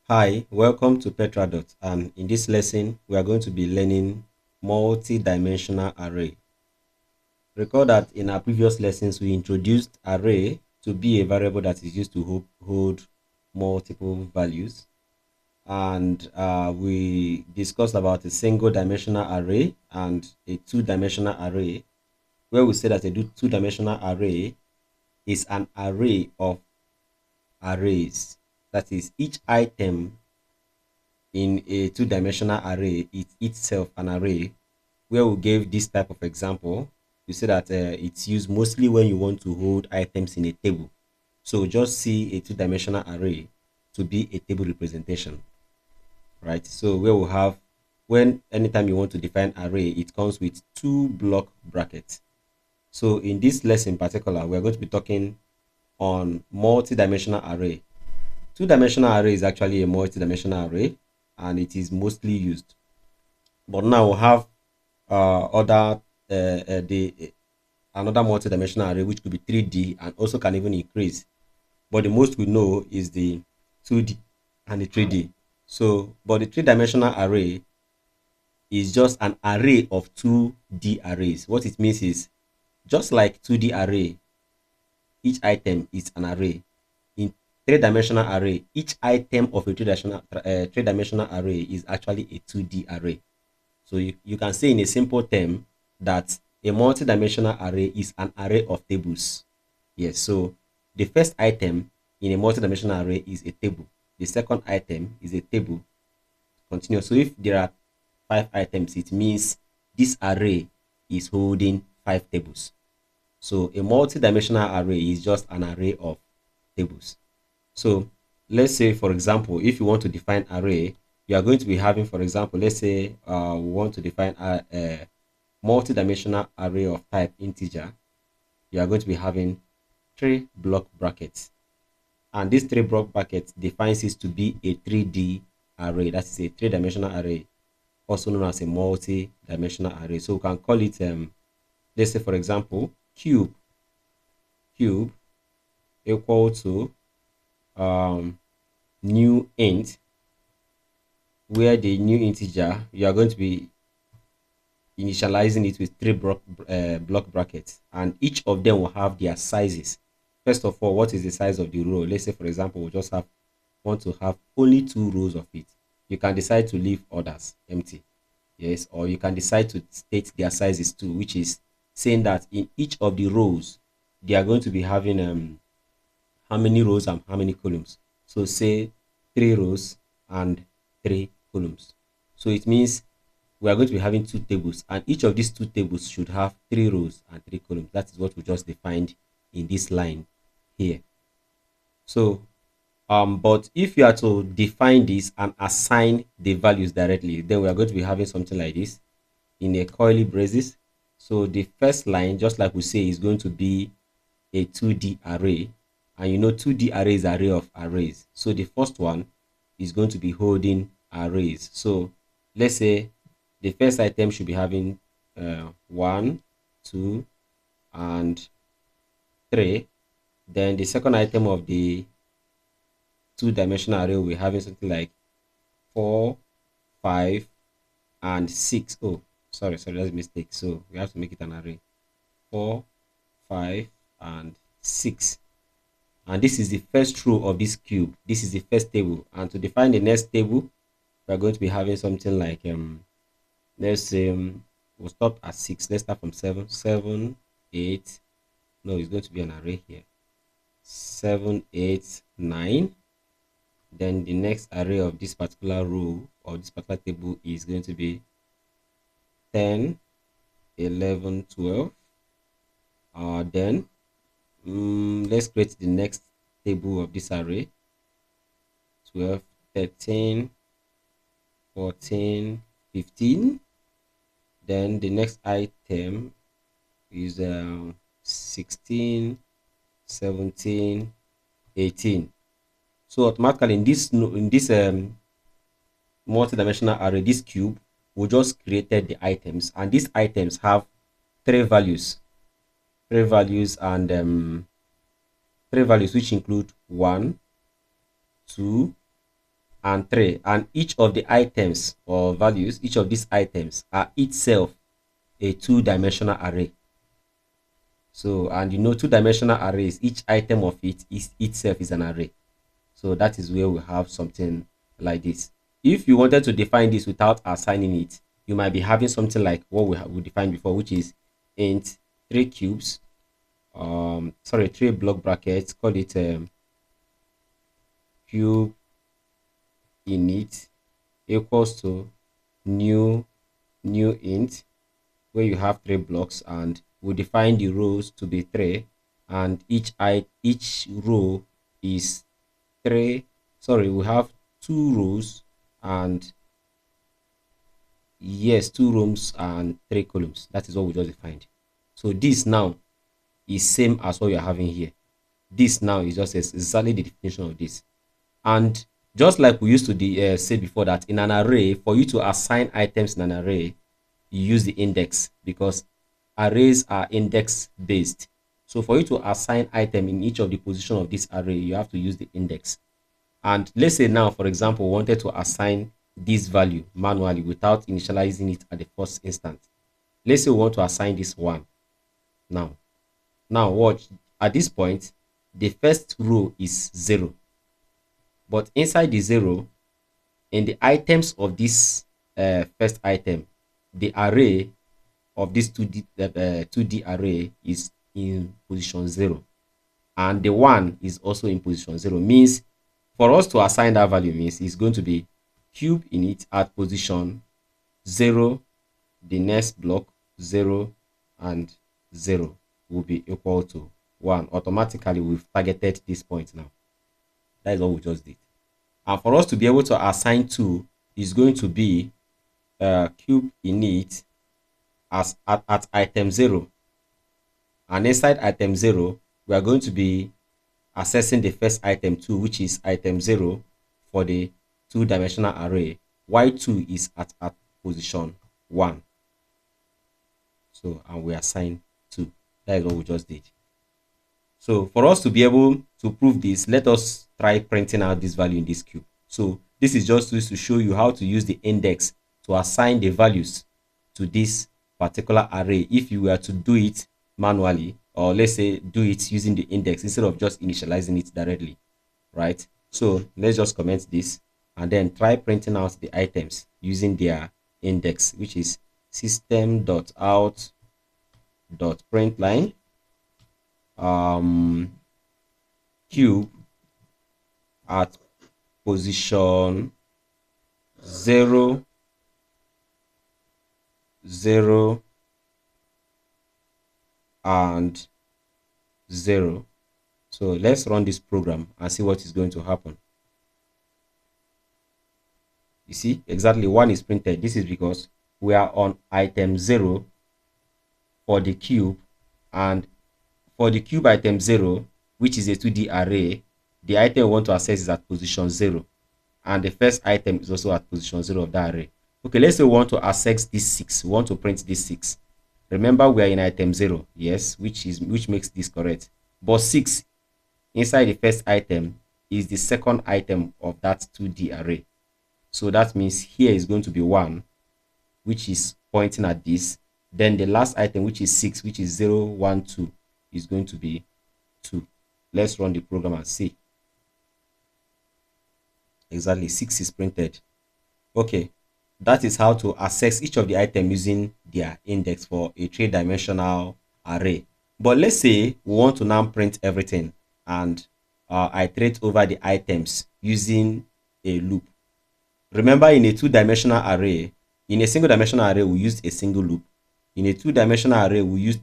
Hi, welcome to Petradot, and in this lesson we are going to be learning multi-dimensional array. Recall that in our previous lessons we introduced array to be a variable that is used to hold multiple values, and we discussed about a single dimensional array and a two-dimensional array, where we say that a two-dimensional array is an array of arrays. That is, each item in a two-dimensional array is itself an array. Where we gave this type of example, we say that it's used mostly when you want to hold items in a table. So just see a two-dimensional array to be a table representation, right? So where we have, when anytime you want to define array, it comes with two block brackets. So in this lesson in particular, we're going to be talking on multi-dimensional array. Two-dimensional array is actually a multi-dimensional array, and it is mostly used. But now we have other the another multi-dimensional array, which could be 3D and also can even increase. But the most we know is the 2D and the 3D. So, but the three-dimensional array is just an array of 2D arrays. What it means is, just like 2D array, each item is an array. In three-dimensional array, each item of a three-dimensional array is actually a 2D array. So you can say in a simple term that a multi-dimensional array is an array of tables. Yes, so the first item in a multi-dimensional array is a table. The second item is a table. Continue. So if there are five items, it means this array is holding five tables. So a multi-dimensional array is just an array of tables. So let's say, for example, if you want to define array, you are going to be having, for example, let's say we want to define a multi-dimensional array of type integer. You are going to be having three block brackets, and these three block brackets defines it to be a 3D array. That is a three-dimensional array, also known as a multi-dimensional array. So we can call it let's say, for example, cube equal to new int, where the new integer, you are going to be initializing it with three block brackets, and each of them will have their sizes. First of all, what is the size of the row? Let's say, for example, we just want to have only two rows of it. You can decide to leave others empty, yes, or you can decide to state their sizes too, which is saying that in each of the rows they are going to be having how many rows and how many columns. So say three rows and three columns. So it means we are going to be having two tables, and each of these two tables should have three rows and three columns. That is what we just defined in this line here. So but if you are to define this and assign the values directly, then we are going to be having something like this in a curly braces. So the first line, just like we say, is going to be a 2D array, and you know 2D array is array of arrays. So the first one is going to be holding arrays. So let's say the first item should be having 1, 2, and 3. Then the second item of the two-dimensional array will be having something like 4, 5, and 6. Oh, sorry, that's a mistake. So we have to make it an array. 4, 5, and 6. And this is the first row of this cube. This is the first table. And to define the next table, we are going to be having something like let's say we'll stop at 6. Let's start from 7. 7, 8. No, it's going to be an array here. 7, 8, 9. Then the next array of this particular row or this particular table is going to be 10, 11, 12. Then let's create the next table of this array. 12, 13, 14, 15. Then the next item is 16, 17, 18. So automatically in this multi-dimensional array, this cube, we just created the items, and these items have three values. three values and three values which include 1, 2, and 3, and each of the items or values, each of these items are itself a two-dimensional array. So, and you know, two-dimensional arrays, each item of it is itself is an array. So that is where we have something like this. If you wanted to define this without assigning it, you might be having something like what we defined before, which is int 3 cubes, sorry, 3 block brackets, call it cube init equals to new int, where you have 3 blocks, and we define the rows to be 3, and each row is 3, sorry, we have 2 rows and yes, 2 rows and 3 columns. That is what we just defined. So this now is same as what you're having here. This now is just exactly the definition of this. And just like we used to say before, that in an array, for you to assign items in an array, you use the index, because arrays are index based. So for you to assign item in each of the position of this array, you have to use the index. And let's say now, for example, wanted to assign this value manually without initializing it at the first instance. Let's say we want to assign this 1. Now watch, at this point the first row is 0, but inside the 0, in the items of this first item, the array of this 2D array is in position 0, and the 1 is also in position 0. Means for us to assign that value, means it's going to be cube init at position 0, the next block 0, and 0 will be equal to 1. Automatically we've targeted this point now. That is what we just did. And for us to be able to assign 2 is going to be cube init as at item 0, and inside item 0 we are going to be accessing the first item 2, which is item 0 for the two-dimensional array, while 2 is at position 1. So, and we assign 2. That is what we just did. So for us to be able to prove this, let us try printing out this value in this cube. So this is just to show you how to use the index to assign the values to this particular array if you were to do it manually, or let's say do it using the index instead of just initializing it directly, right? So let's just comment this and then try printing out the items using their index, which is system.out.println cube at position 0, 0, and 0. So let's run this program and see what is going to happen. You see, exactly 1 is printed. This is because we are on item 0 for the cube, and for the cube item 0, which is a 2D array, the item we want to access is at position 0, and the first item is also at position 0 of that array. Okay, let's say we want to access this 6. We want to print this 6. Remember, we are in item 0, yes, which makes this correct. But 6 inside the first item is the second item of that 2D array. So that means here is going to be 1, which is pointing at this. Then the last item, which is 6, which is 0, 1, 2, is going to be 2. Let's run the program and see. Exactly, 6 is printed. Okay, that is how to access each of the items using their index for a three-dimensional array. But let's say we want to now print everything and iterate over the items using a loop. Remember, in a two-dimensional array, in a single-dimensional array, we used a single loop. In a two-dimensional array, we used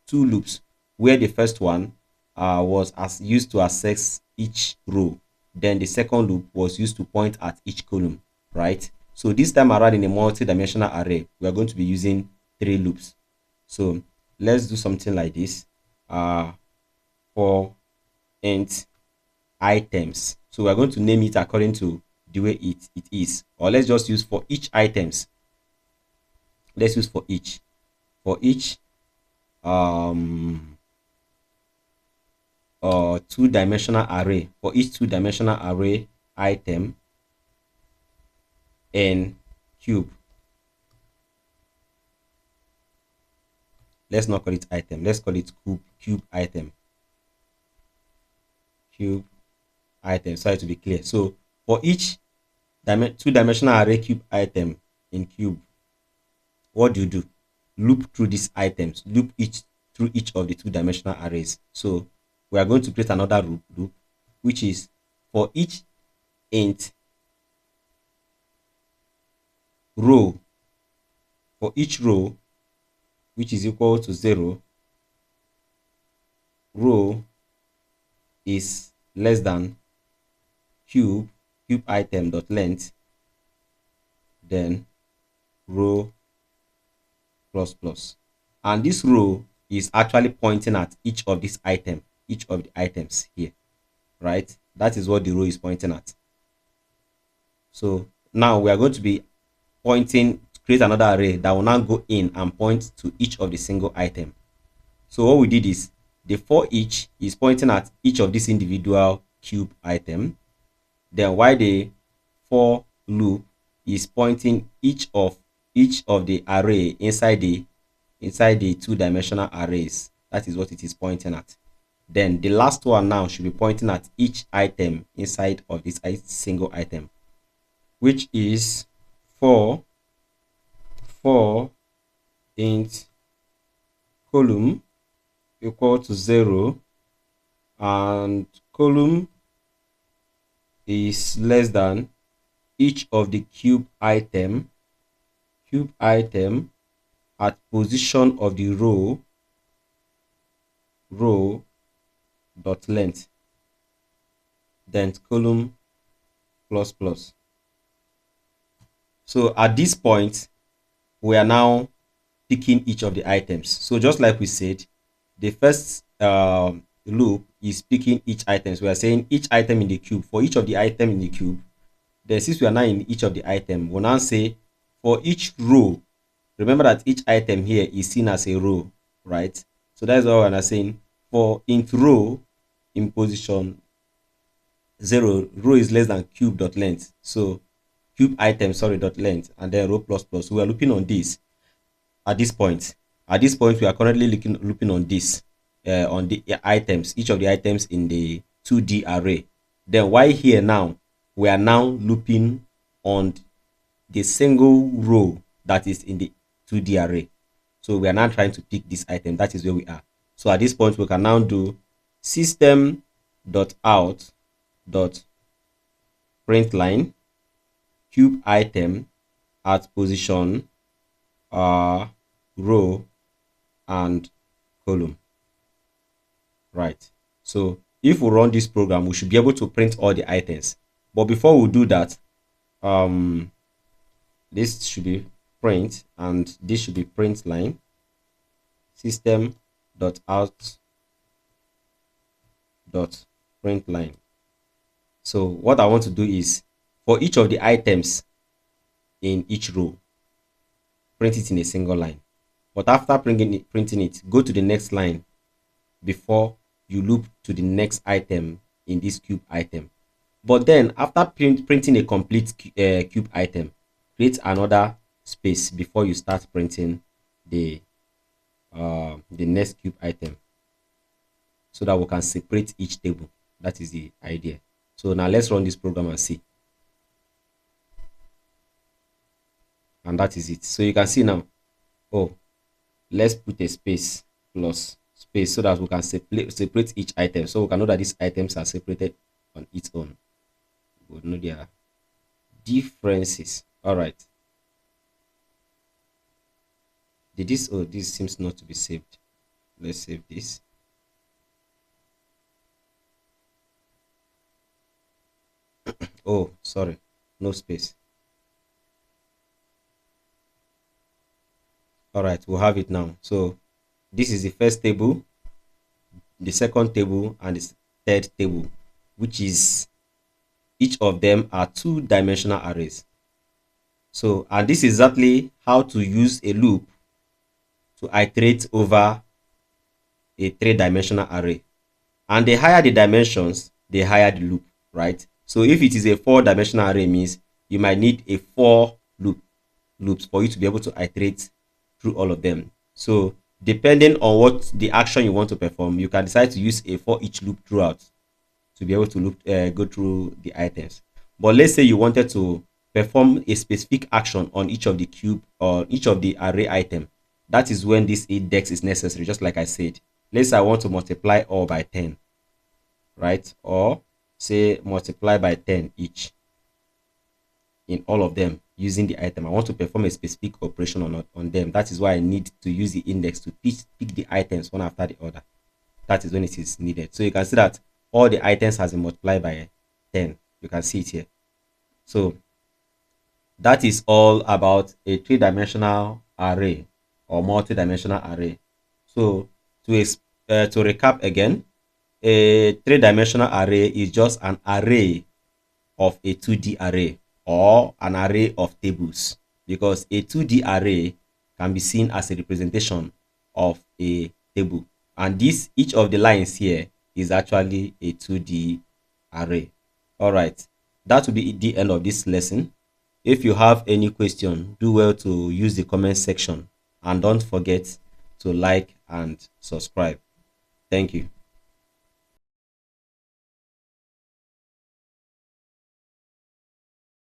two loops, where the first one was used to access each row. Then the second loop was used to point at each column, right? So this time around, in a multi-dimensional array, we are going to be using 3 loops. So let's do something like this for int items. So we're going to name it according to the way it is, or let's just use for each items. Let's use for each two-dimensional array, for each two-dimensional array item in cube. Let's not call it item, let's call it cube item. Cube item, sorry, to be clear. So for each two-dimensional array cube item in cube, what do? Loop through these items, loop through each of the two-dimensional arrays. So we are going to create another loop, which is for each int row, for each row which is equal to 0, row is less than cube item dot length, then row plus plus. And this row is actually pointing at each of these items, each of the items here, right? That is what the row is pointing at. So now we are going to be create another array that will now go in and point to each of the single item. So what we did is the for each is pointing at each of these individual cube item, then while the for loop is pointing each of the array inside the two-dimensional arrays. That is what it is pointing at. Then the last one now should be pointing at each item inside of this single item, which is for int column equal to 0 and column is less than each of the cube item at position of the row dot length, then column plus plus. So at this point we are now picking each of the items. So just like we said, the first loop is picking each item. So we are saying each item in the cube, for each of the item in the cube, then since we are now in each of the item, we'll now say for each row, remember that each item here is seen as a row, right? So that's what we're saying. For int row in position 0, row is less than cube dot length. So cube item, sorry, dot length, and then row plus plus. So we are looping on this at this point. At this point, we are currently looping on this, on the items, each of the items in the 2D array. Then why here now, we are now looping on the single row that is in the 2D array. So we are now trying to pick this item. That is where we are. So at this point, we can now do system.out.println cube item at position row and column, right? So if we run this program, we should be able to print all the items. But before we do that, this should be print and this should be print line system.out.println. So what I want to do is for each of the items in each row, print it in a single line. But after printing it, go to the next line before you loop to the next item in this cube item. But then after printing a complete cube item, create another space before you start printing the next cube item, so that we can separate each table. That is the idea. So now let's run this program and see. And that is it. So you can see now, oh, let's put a space plus space so that we can separate each item. So we can know that these items are separated on its own. We know their differences. All right. Did this? Oh, this seems not to be saved. Let's save this. Oh, sorry, no space. All right, we'll have it now. So this is the first table, the second table, and the third table, which is each of them are two-dimensional arrays. So, and this is exactly how to use a loop to iterate over a three-dimensional array. And the higher the dimensions, the higher the loop, right? So if it is a four-dimensional array, means you might need a four loops for you to be able to iterate through all of them. So depending on what the action you want to perform, you can decide to use a for each loop throughout to be able to go through the items. But let's say you wanted to perform a specific action on each of the cube or each of the array item. That is when this index is necessary, just like I said. Let's say I want to multiply all by 10, right? Or say multiply by 10 each in all of them using the item. I want to perform a specific operation on them. That is why I need to use the index to pick the items one after the other. That is when it is needed. So you can see that all the items has been multiplied by 10. You can see it here. So that is all about a three-dimensional array or multi-dimensional array. So to recap again, a three-dimensional array is just an array of a 2D array or an array of tables, because a 2D array can be seen as a representation of a table, and this each of the lines here is actually a 2D array. All right, that will be the end of this lesson. If you have any question, do well to use the comment section, and don't forget to like and subscribe. Thank you.